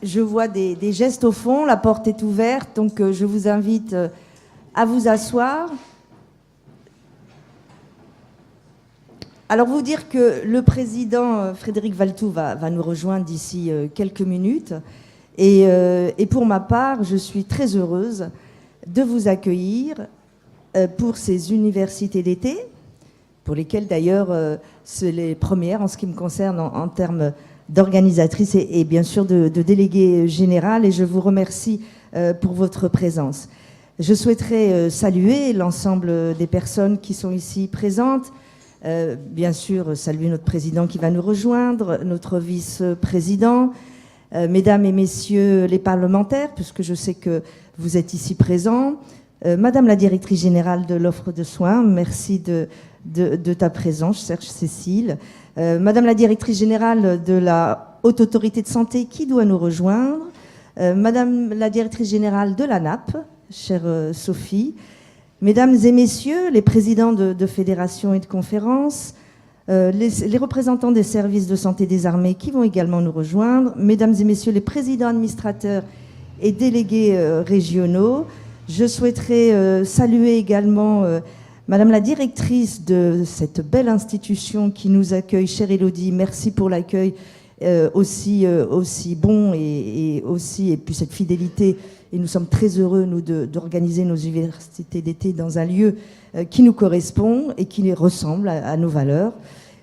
Je vois des gestes au fond, la porte est ouverte, donc je vous invite à vous asseoir. Alors vous dire que le président Frédéric Valletoux va nous rejoindre d'ici quelques minutes. Et pour ma part, je suis très heureuse de vous accueillir pour ces universités d'été, pour lesquelles d'ailleurs c'est les premières en ce qui me concerne en termes d'organisatrice et bien sûr de déléguée générale, et je vous remercie pour votre présence. Je souhaiterais saluer l'ensemble des personnes qui sont ici présentes, bien sûr saluer notre président qui va nous rejoindre, notre vice-président, mesdames et messieurs les parlementaires, puisque je sais que vous êtes ici présents, madame la directrice générale de l'offre de soins, merci de ta présence, chère Cécile. Madame la directrice générale de la Haute Autorité de Santé qui doit nous rejoindre, Madame la directrice générale de l'ANAP, chère Sophie, Mesdames et Messieurs les présidents de fédérations et de conférences, les représentants des services de santé des armées qui vont également nous rejoindre, Mesdames et Messieurs les présidents administrateurs et délégués régionaux, je souhaiterais saluer également Madame la directrice de cette belle institution qui nous accueille, chère Élodie, merci pour l'accueil aussi bon et puis cette fidélité. Et nous sommes très heureux, nous, d'organiser nos universités d'été dans un lieu qui nous correspond et qui ressemble à nos valeurs.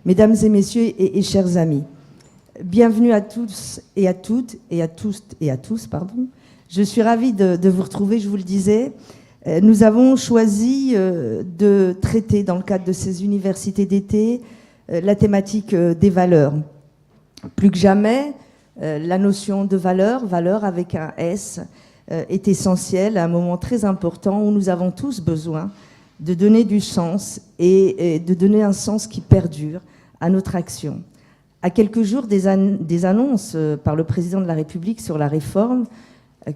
Mesdames et messieurs et chers amis, bienvenue à tous et à toutes et à tous, pardon. Je suis ravie de vous retrouver, je vous le disais. Nous avons choisi de traiter, dans le cadre de ces universités d'été, la thématique des valeurs. Plus que jamais, la notion de valeur avec un S, est essentielle à un moment très important où nous avons tous besoin de donner du sens et de donner un sens qui perdure à notre action. À quelques jours des annonces par le président de la République sur la réforme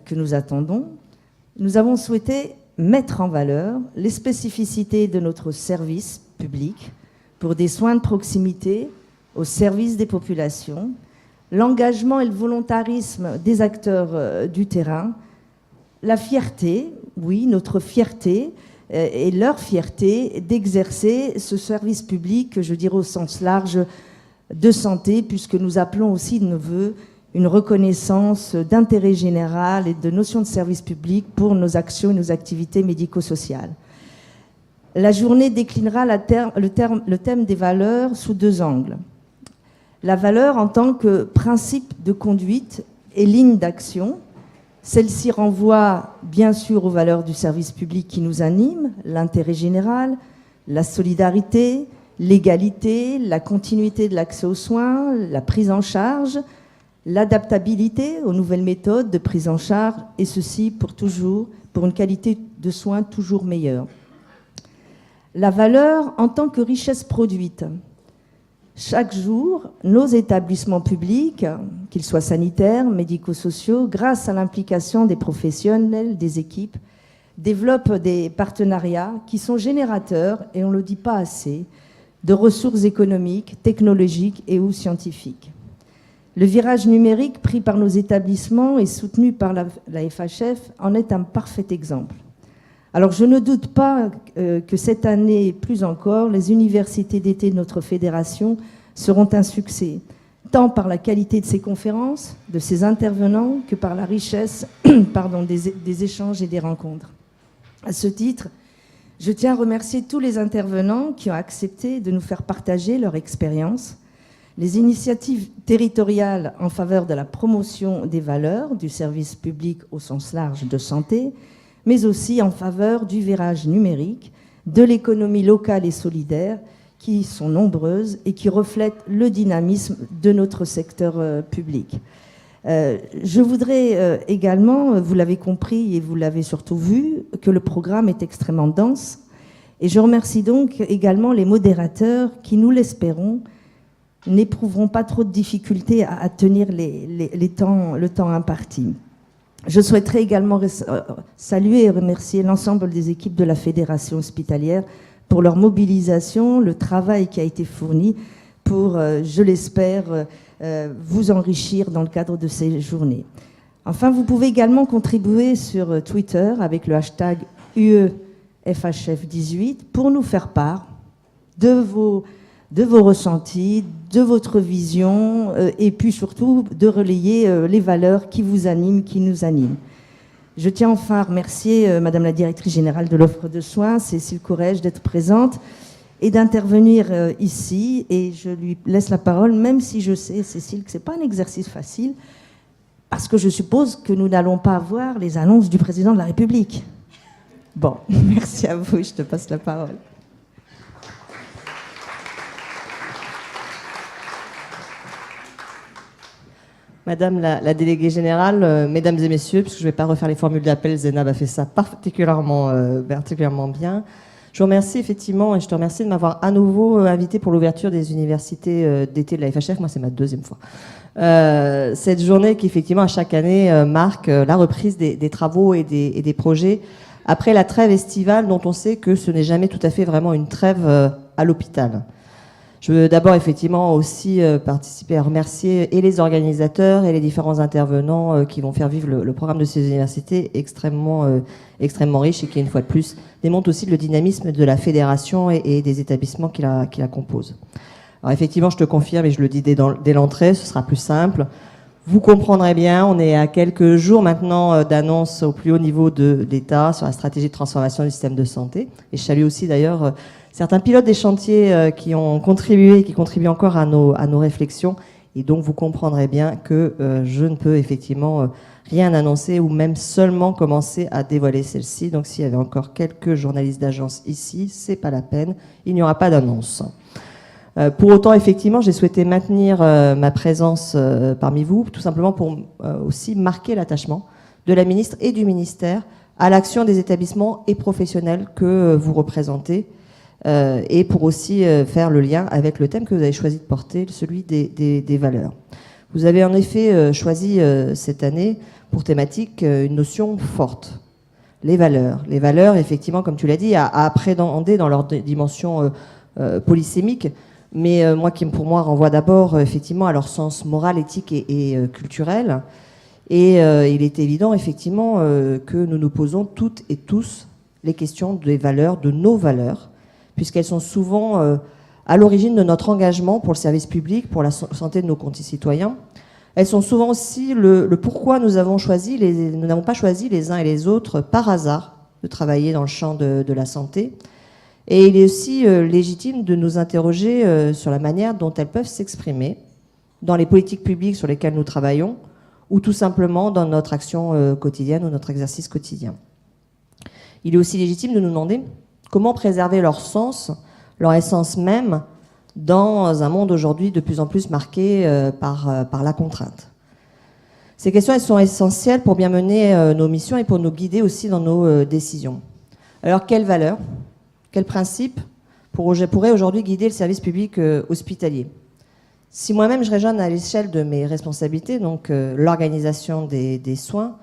que nous attendons, nous avons souhaité mettre en valeur les spécificités de notre service public pour des soins de proximité au service des populations, l'engagement et le volontarisme des acteurs du terrain, la fierté, oui, notre fierté et leur fierté d'exercer ce service public, je dirais au sens large, de santé, puisque nous appelons aussi de nos vœux une reconnaissance d'intérêt général et de notion de service public pour nos actions et nos activités médico-sociales. La journée déclinera le thème des valeurs sous deux angles. La valeur en tant que principe de conduite et ligne d'action. Celle-ci renvoie bien sûr aux valeurs du service public qui nous animent, l'intérêt général, la solidarité, l'égalité, la continuité de l'accès aux soins, la prise en charge, l'adaptabilité aux nouvelles méthodes de prise en charge, et ceci pour une qualité de soins toujours meilleure. La valeur en tant que richesse produite. Chaque jour, nos établissements publics, qu'ils soient sanitaires, médico-sociaux, grâce à l'implication des professionnels, des équipes, développent des partenariats qui sont générateurs, et on ne le dit pas assez, de ressources économiques, technologiques et ou scientifiques. Le virage numérique pris par nos établissements et soutenu par la FHF en est un parfait exemple. Alors je ne doute pas que cette année, plus encore, les universités d'été de notre fédération seront un succès, tant par la qualité de ses conférences, de ses intervenants, que par la richesse des échanges et des rencontres. À ce titre, je tiens à remercier tous les intervenants qui ont accepté de nous faire partager leur expérience, les initiatives territoriales en faveur de la promotion des valeurs du service public au sens large de santé, mais aussi en faveur du virage numérique, de l'économie locale et solidaire, qui sont nombreuses et qui reflètent le dynamisme de notre secteur public. Je voudrais également, vous l'avez compris et vous l'avez surtout vu, que le programme est extrêmement dense. Et je remercie donc également les modérateurs qui, nous l'espérons, n'éprouveront pas trop de difficultés à tenir le temps imparti. Je souhaiterais également saluer et remercier l'ensemble des équipes de la Fédération hospitalière pour leur mobilisation, le travail qui a été fourni pour, je l'espère, vous enrichir dans le cadre de ces journées. Enfin, vous pouvez également contribuer sur Twitter avec le hashtag UEFHF18 pour nous faire part de vos ressentis, de votre vision, et puis surtout de relayer les valeurs qui vous animent, qui nous animent. Je tiens enfin à remercier Madame la Directrice Générale de l'Offre de Soins, Cécile Courrèges, d'être présente et d'intervenir ici. Et je lui laisse la parole, même si je sais, Cécile, que ce n'est pas un exercice facile, parce que je suppose que nous n'allons pas avoir les annonces du Président de la République. Bon, merci à vous, je te passe la parole. Madame la déléguée générale, mesdames et messieurs, puisque je ne vais pas refaire les formules d'appel, Zénab a fait ça particulièrement bien. Je vous remercie effectivement et je te remercie de m'avoir à nouveau invité pour l'ouverture des universités d'été de la FHF. Moi, c'est ma deuxième fois. Cette journée qui effectivement à chaque année marque la reprise des travaux et des projets après la trêve estivale dont on sait que ce n'est jamais tout à fait vraiment une trêve à l'hôpital. Je veux d'abord effectivement aussi participer à remercier et les organisateurs et les différents intervenants qui vont faire vivre le programme de ces universités extrêmement riche et qui, une fois de plus, démontre aussi le dynamisme de la fédération et des établissements qui la composent. Alors effectivement, je te confirme et je le dis dès l'entrée, ce sera plus simple. Vous comprendrez bien, on est à quelques jours maintenant d'annonce au plus haut niveau de l'État sur la stratégie de transformation du système de santé. Et je salue aussi d'ailleurs certains pilotes des chantiers qui ont contribué et qui contribuent encore à nos réflexions. Et donc vous comprendrez bien que je ne peux effectivement rien annoncer ou même seulement commencer à dévoiler celle-ci. Donc s'il y avait encore quelques journalistes d'agence ici, c'est pas la peine, il n'y aura pas d'annonce. Pour autant, effectivement, j'ai souhaité maintenir ma présence parmi vous, tout simplement pour aussi marquer l'attachement de la ministre et du ministère à l'action des établissements et professionnels que vous représentez, et pour aussi faire le lien avec le thème que vous avez choisi de porter, celui des valeurs. Vous avez en effet choisi cette année pour thématique une notion forte, les valeurs. Les valeurs, effectivement, comme tu l'as dit, à appréhender dans leur dimension polysémique, mais pour moi renvoie d'abord effectivement à leur sens moral, éthique et culturel. Et il est évident effectivement que nous nous posons toutes et tous les questions des valeurs, de nos valeurs, puisqu'elles sont souvent à l'origine de notre engagement pour le service public, pour la santé de nos concitoyens. Elles sont souvent aussi le pourquoi nous n'avons pas choisi les uns et les autres par hasard de travailler dans le champ de la santé. Et il est aussi légitime de nous interroger sur la manière dont elles peuvent s'exprimer dans les politiques publiques sur lesquelles nous travaillons ou tout simplement dans notre action quotidienne ou notre exercice quotidien. Il est aussi légitime de nous demander comment préserver leur sens, leur essence même, dans un monde aujourd'hui de plus en plus marqué par la contrainte. Ces questions, elles sont essentielles pour bien mener nos missions et pour nous guider aussi dans nos décisions. Alors, quelles valeurs ? Quels principes pourraient aujourd'hui guider le service public hospitalier ? Si moi-même je raisonne à l'échelle de mes responsabilités, donc l'organisation des soins,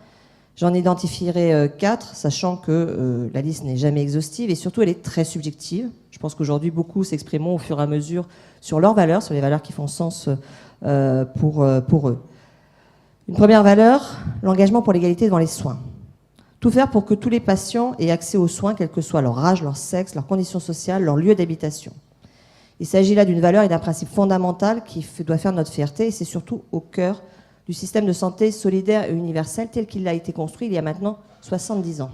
j'en identifierai 4, sachant que la liste n'est jamais exhaustive et surtout elle est très subjective. Je pense qu'aujourd'hui beaucoup s'exprimeront au fur et à mesure sur leurs valeurs, sur les valeurs qui font sens pour eux. Une première valeur, l'engagement pour l'égalité devant les soins. Tout faire pour que tous les patients aient accès aux soins, quel que soit leur âge, leur sexe, leurs conditions sociales, leur lieu d'habitation. Il s'agit là d'une valeur et d'un principe fondamental qui doit faire notre fierté et c'est surtout au cœur du système de santé solidaire et universel tel qu'il a été construit il y a maintenant 70 ans.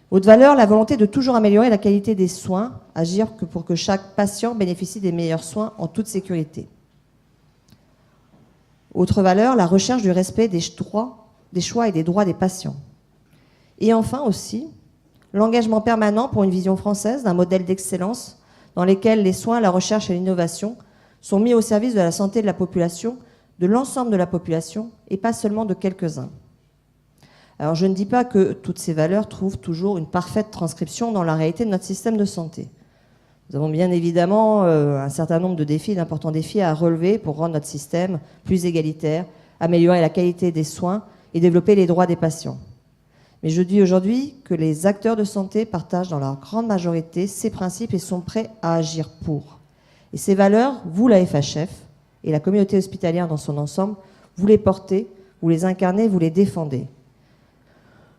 Autre valeur, la volonté de toujours améliorer la qualité des soins, agir pour que chaque patient bénéficie des meilleurs soins en toute sécurité. Autre valeur, la recherche du respect des choix et des droits des patients. Et enfin aussi, l'engagement permanent pour une vision française d'un modèle d'excellence dans lequel les soins, la recherche et l'innovation sont mis au service de la santé de la population, de l'ensemble de la population et pas seulement de quelques-uns. Alors je ne dis pas que toutes ces valeurs trouvent toujours une parfaite transcription dans la réalité de notre système de santé. Nous avons bien évidemment un certain nombre de défis, d'importants défis à relever pour rendre notre système plus égalitaire, améliorer la qualité des soins et développer les droits des patients. Mais je dis aujourd'hui que les acteurs de santé partagent dans leur grande majorité ces principes et sont prêts à agir pour. Et ces valeurs, vous, la FHF, et la communauté hospitalière dans son ensemble, vous les portez, Vous les incarnez, vous les défendez.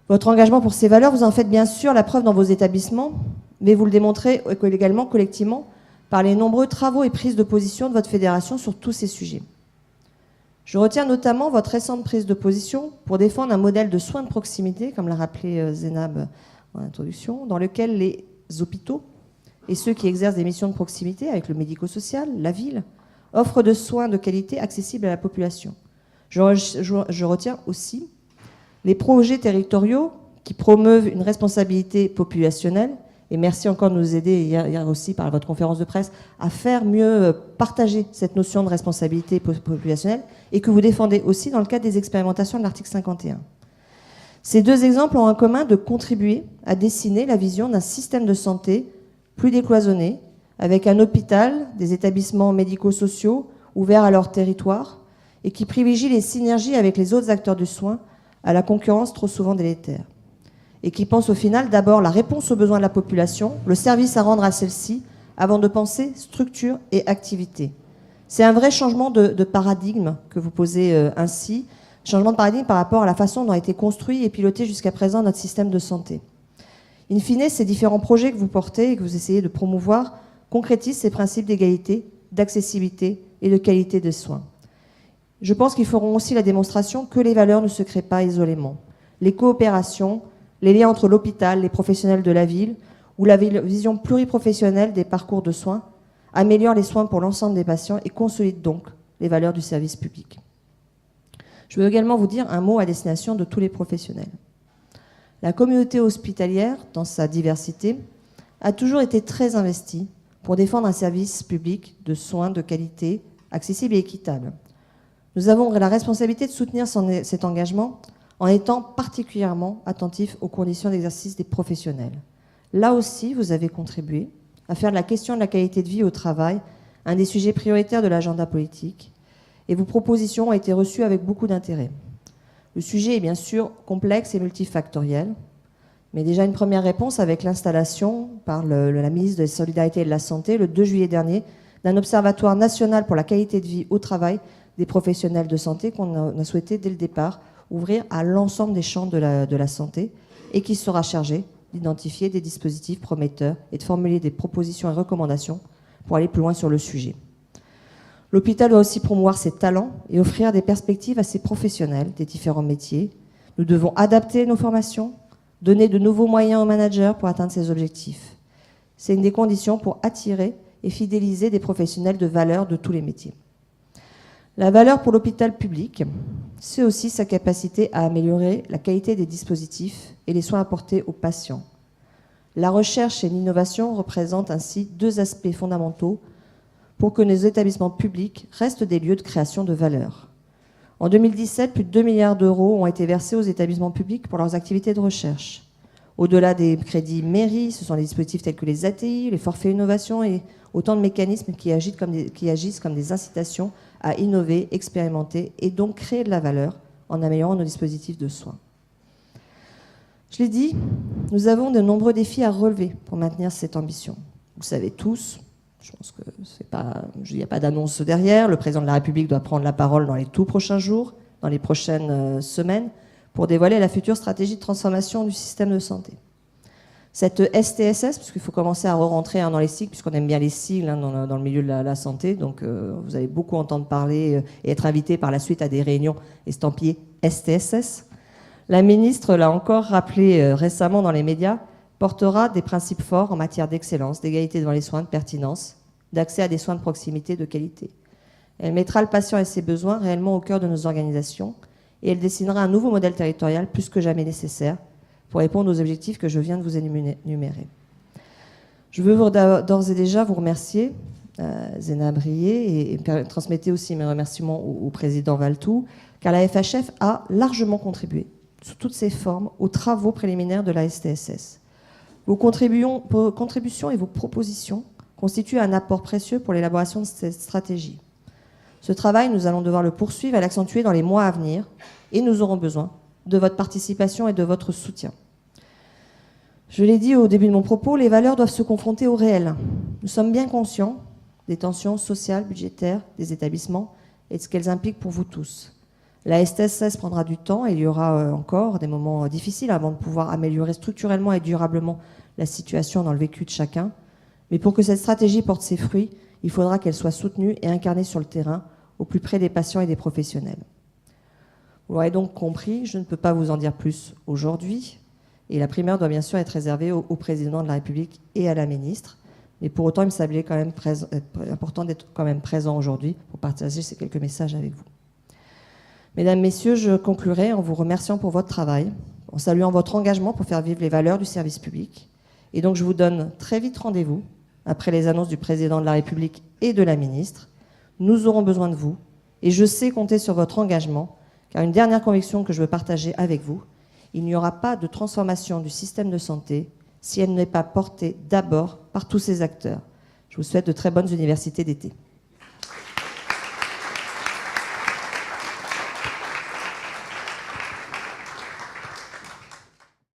Votre engagement pour ces valeurs, vous en faites bien sûr la preuve dans vos établissements, mais vous le démontrez également collectivement par les nombreux travaux et prises de position de votre fédération sur tous ces sujets. Je retiens notamment votre récente prise de position pour défendre un modèle de soins de proximité, comme l'a rappelé Zénab en introduction, dans lequel les hôpitaux et ceux qui exercent des missions de proximité avec le médico-social, la ville, offrent de soins de qualité accessibles à la population. Je retiens aussi les projets territoriaux qui promeuvent une responsabilité populationnelle, et merci encore de nous aider hier aussi par votre conférence de presse à faire mieux partager cette notion de responsabilité populationnelle, et que vous défendez aussi dans le cadre des expérimentations de l'article 51. Ces deux exemples ont en commun de contribuer à dessiner la vision d'un système de santé plus décloisonné, avec un hôpital, des établissements médico-sociaux ouverts à leur territoire, et qui privilégie les synergies avec les autres acteurs du soin à la concurrence trop souvent délétère, et qui pense au final d'abord la réponse aux besoins de la population, le service à rendre à celle-ci, avant de penser structure et activité. C'est un vrai changement de paradigme que vous posez ainsi, changement de paradigme par rapport à la façon dont a été construit et piloté jusqu'à présent notre système de santé. In fine, ces différents projets que vous portez et que vous essayez de promouvoir concrétisent ces principes d'égalité, d'accessibilité et de qualité des soins. Je pense qu'ils feront aussi la démonstration que les valeurs ne se créent pas isolément. Les coopérations, les liens entre l'hôpital, les professionnels de la ville ou la vision pluriprofessionnelle des parcours de soins améliorent les soins pour l'ensemble des patients et consolident donc les valeurs du service public. Je veux également vous dire un mot à destination de tous les professionnels. La communauté hospitalière, dans sa diversité, a toujours été très investie pour défendre un service public de soins de qualité, accessible et équitable. Nous avons la responsabilité de soutenir cet engagement en étant particulièrement attentifs aux conditions d'exercice des professionnels. Là aussi, vous avez contribué à faire de la question de la qualité de vie au travail un des sujets prioritaires de l'agenda politique, et vos propositions ont été reçues avec beaucoup d'intérêt. Le sujet est bien sûr complexe et multifactoriel, mais déjà une première réponse avec l'installation par la ministre de la Solidarité et de la Santé, le 2 juillet dernier, d'un observatoire national pour la qualité de vie au travail des professionnels de santé qu'on a souhaité dès le départ ouvrir à l'ensemble des champs de la santé, et qui sera chargé d'identifier des dispositifs prometteurs et de formuler des propositions et recommandations pour aller plus loin sur le sujet. L'hôpital doit aussi promouvoir ses talents et offrir des perspectives à ses professionnels des différents métiers. Nous devons adapter nos formations, donner de nouveaux moyens aux managers pour atteindre ces objectifs. C'est une des conditions pour attirer et fidéliser des professionnels de valeur de tous les métiers. La valeur pour l'hôpital public, c'est aussi sa capacité à améliorer la qualité des dispositifs et les soins apportés aux patients. La recherche et l'innovation représentent ainsi deux aspects fondamentaux pour que nos établissements publics restent des lieux de création de valeur. En 2017, plus de 2 milliards d'euros ont été versés aux établissements publics pour leurs activités de recherche. Au-delà des crédits mairie, ce sont des dispositifs tels que les ATI, les forfaits innovation et autant de mécanismes qui agissent comme des incitations à innover, expérimenter et donc créer de la valeur en améliorant nos dispositifs de soins. Je l'ai dit, nous avons de nombreux défis à relever pour maintenir cette ambition. Vous le savez tous, je pense qu'il n'y a pas d'annonce derrière. Le président de la République doit prendre la parole dans les tout prochains jours, dans les prochaines semaines, pour dévoiler la future stratégie de transformation du système de santé. Cette STSS, parce qu'il faut commencer à re-rentrer dans les sigles, puisqu'on aime bien les sigles dans le milieu de la santé, donc vous allez beaucoup entendre parler et être invité par la suite à des réunions estampillées STSS. La ministre l'a encore rappelé récemment dans les médias, portera des principes forts en matière d'excellence, d'égalité devant les soins, de pertinence, d'accès à des soins de proximité de qualité. Elle mettra le patient et ses besoins réellement au cœur de nos organisations et elle dessinera un nouveau modèle territorial plus que jamais nécessaire pour répondre aux objectifs que je viens de vous énumérer. Je veux d'ores et déjà vous remercier, Zénab Brié, et transmettez aussi mes remerciements au président Valtou, car la FHF a largement contribué, sous toutes ses formes, aux travaux préliminaires de la STSS. Vos contributions et vos propositions constituent un apport précieux pour l'élaboration de cette stratégie. Ce travail, nous allons devoir le poursuivre et l'accentuer dans les mois à venir, et nous aurons besoin de votre participation et de votre soutien. Je l'ai dit au début de mon propos, les valeurs doivent se confronter au réel. Nous sommes bien conscients des tensions sociales, budgétaires des établissements et de ce qu'elles impliquent pour vous tous. La STSS prendra du temps et il y aura encore des moments difficiles avant de pouvoir améliorer structurellement et durablement la situation dans le vécu de chacun. Mais pour que cette stratégie porte ses fruits, il faudra qu'elle soit soutenue et incarnée sur le terrain, au plus près des patients et des professionnels. Vous l'aurez donc compris, je ne peux pas vous en dire plus aujourd'hui. Et la primeur doit bien sûr être réservée au président de la République et à la ministre. Mais pour autant, il me semblait quand même important d'être quand même présent aujourd'hui pour partager ces quelques messages avec vous. Mesdames, Messieurs, je conclurai en vous remerciant pour votre travail, en saluant votre engagement pour faire vivre les valeurs du service public. Et donc, je vous donne très vite rendez-vous, après les annonces du président de la République et de la ministre. Nous aurons besoin de vous, et je sais compter sur votre engagement, car une dernière conviction que je veux partager avec vous, il n'y aura pas de transformation du système de santé si elle n'est pas portée d'abord par tous ces acteurs. Je vous souhaite de très bonnes universités d'été.